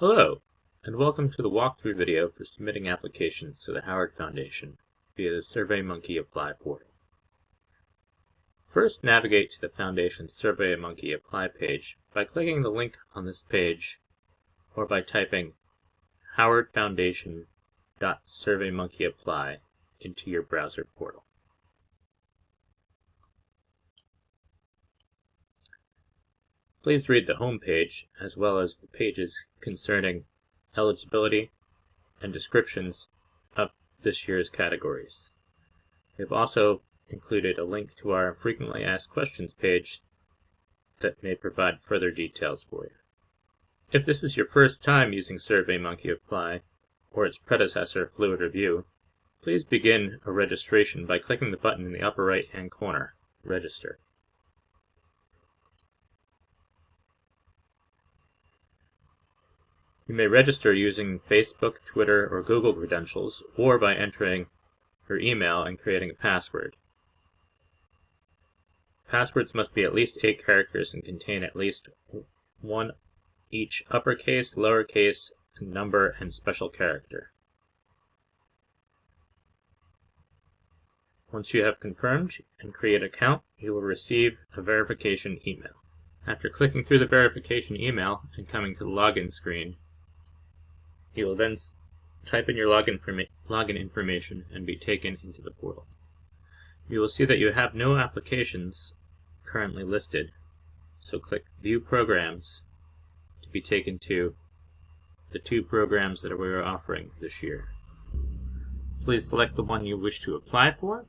Hello, and welcome to the walkthrough video for submitting applications to the Howard Foundation via the SurveyMonkey Apply portal. First, navigate to the Foundation's SurveyMonkey Apply page by clicking the link on this page or by typing howardfoundation.surveymonkeyapply into your browser portal. Please read the home page as well as the pages concerning eligibility and descriptions of this year's categories. We have also included a link to our frequently asked questions page that may provide further details for you. If this is your first time using SurveyMonkey Apply or its predecessor, Fluid Review, please begin a registration by clicking the button in the upper right-hand corner, Register. You may register using Facebook, Twitter, or Google credentials, or by entering your email and creating a password. Passwords must be at least 8 characters and contain at least one each uppercase, lowercase, number, and special character. Once you have confirmed and create an account, you will receive a verification email. After clicking through the verification email and coming to the login screen, you will then type in your login information and be taken into the portal. You will see that you have no applications currently listed, so click View Programs to be taken to the 2 programs that we are offering this year. Please select the one you wish to apply for.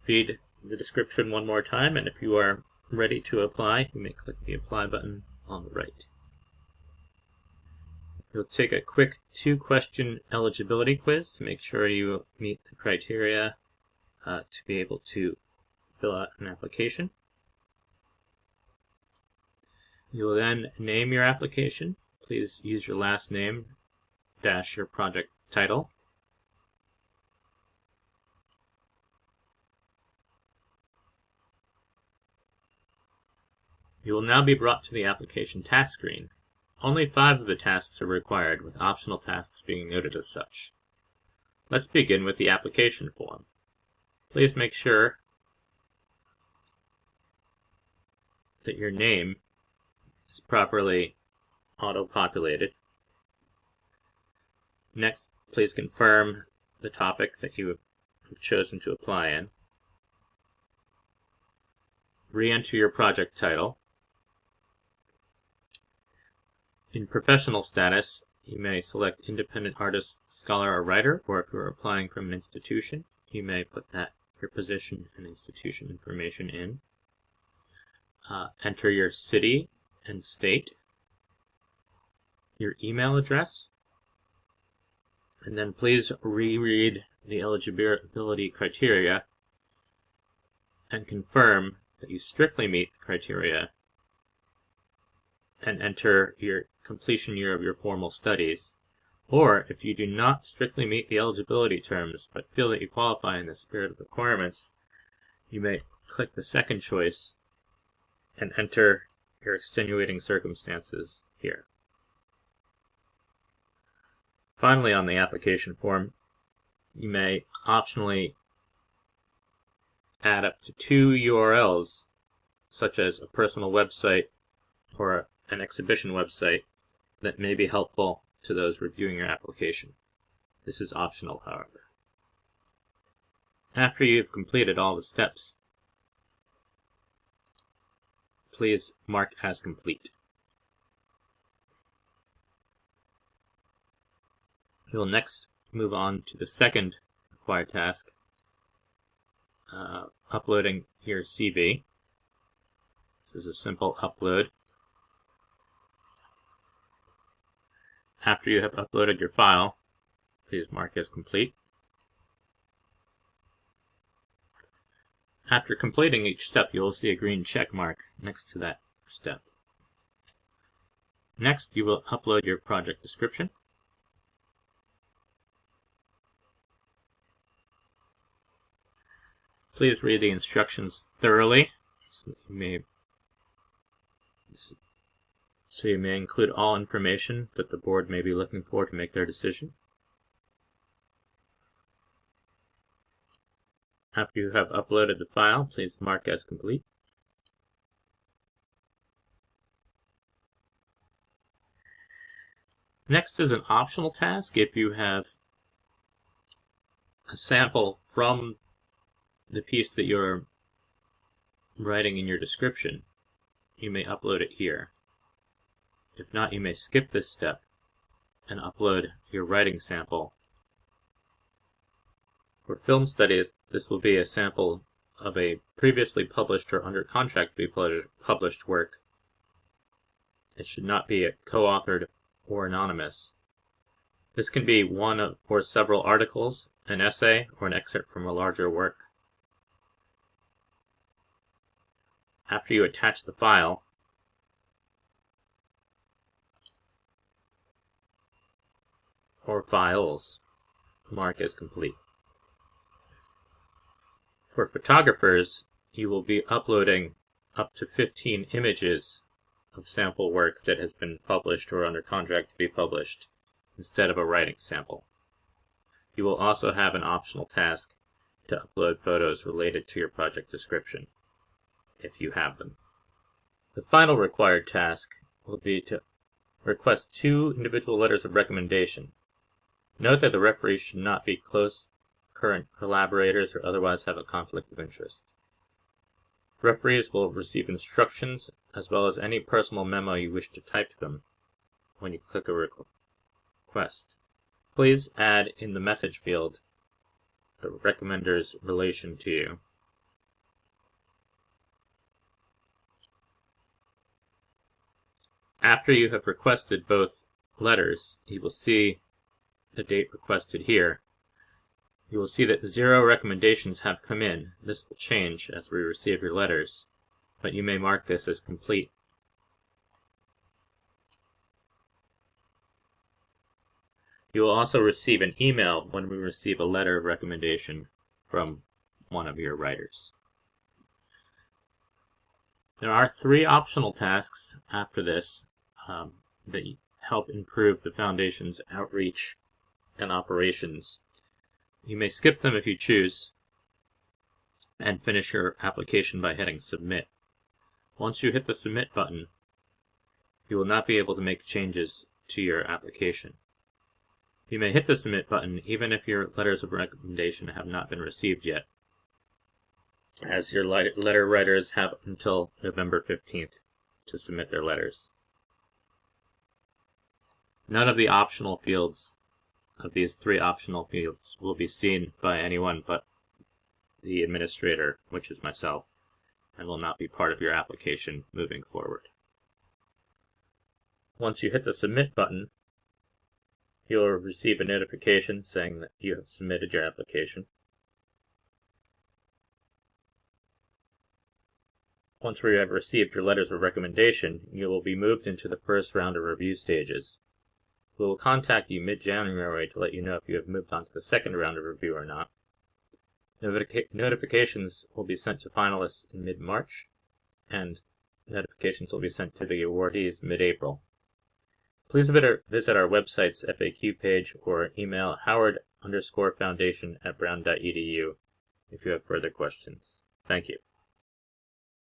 Read the description one more time, and if you are ready to apply, you may click the Apply button on the right. You'll take a quick 2-question eligibility quiz to make sure you meet the criteria to be able to fill out an application. You will then name your application. Please use your last name - your project title. You will now be brought to the application task screen. Only 5 of the tasks are required, with optional tasks being noted as such. Let's begin with the application form. Please make sure that your name is properly auto-populated. Next, please confirm the topic that you have chosen to apply in. Re-enter your project title. In professional status, you may select independent artist, scholar, or writer, or if you're applying from an institution, you may put your position and institution information in. Enter your city and state, your email address, and then please reread the eligibility criteria and confirm that you strictly meet the criteria, and enter your completion year of your formal studies. Or, if you do not strictly meet the eligibility terms but feel that you qualify in the spirit of the requirements, you may click the second choice and enter your extenuating circumstances here. Finally, on the application form, you may optionally add up to 2 URLs, such as a personal website or an exhibition website, that may be helpful to those reviewing your application. This is optional, however. After you've completed all the steps, please mark as complete. We will next move on to the second required task, uploading your CV. This is a simple upload. After you have uploaded your file, please mark as complete. After completing each step, you will see a green check mark next to that step. Next, you will upload your project description. Please read the instructions thoroughly. So you may so you may include all information that the board may be looking for to make their decision. After you have uploaded the file, please mark as complete. Next is an optional task. If you have a sample from the piece that you're writing in your description, you may upload it here. If not, you may skip this step and upload your writing sample. For film studies, this will be a sample of a previously published or under contract to be published work. It should not be co-authored or anonymous. This can be one or several articles, an essay, or an excerpt from a larger work. After you attach the file, or files, mark as complete. For photographers, you will be uploading up to 15 images of sample work that has been published or under contract to be published, instead of a writing sample. You will also have an optional task to upload photos related to your project description, if you have them. The final required task will be to request 2 individual letters of recommendation. Note that the referees should not be close current collaborators or otherwise have a conflict of interest. Referees will receive instructions as well as any personal memo you wish to type to them when you click a request. Please add in the message field the recommender's relation to you. After you have requested both letters, you will see the date requested here. You will see that 0 recommendations have come in. This will change as we receive your letters, but you may mark this as complete. You will also receive an email when we receive a letter of recommendation from one of your writers. There are 3 optional tasks after this that help improve the Foundation's outreach and operations. You may skip them if you choose and finish your application by hitting Submit. Once you hit the Submit button, you will not be able to make changes to your application. You may hit the Submit button even if your letters of recommendation have not been received yet, as your letter writers have until November 15th to submit their letters. None of the optional fields of these 3 optional fields will be seen by anyone but the administrator, which is myself, and will not be part of your application moving forward. Once you hit the Submit button, you'll receive a notification saying that you have submitted your application. Once we have received your letters of recommendation, you will be moved into the first round of review stages. We will contact you mid-January to let you know if you have moved on to the second round of review or not. Notifications will be sent to finalists in mid-March, and notifications will be sent to the awardees mid-April. Please visit our website's FAQ page or email howard_foundation@brown.edu if you have further questions. Thank you.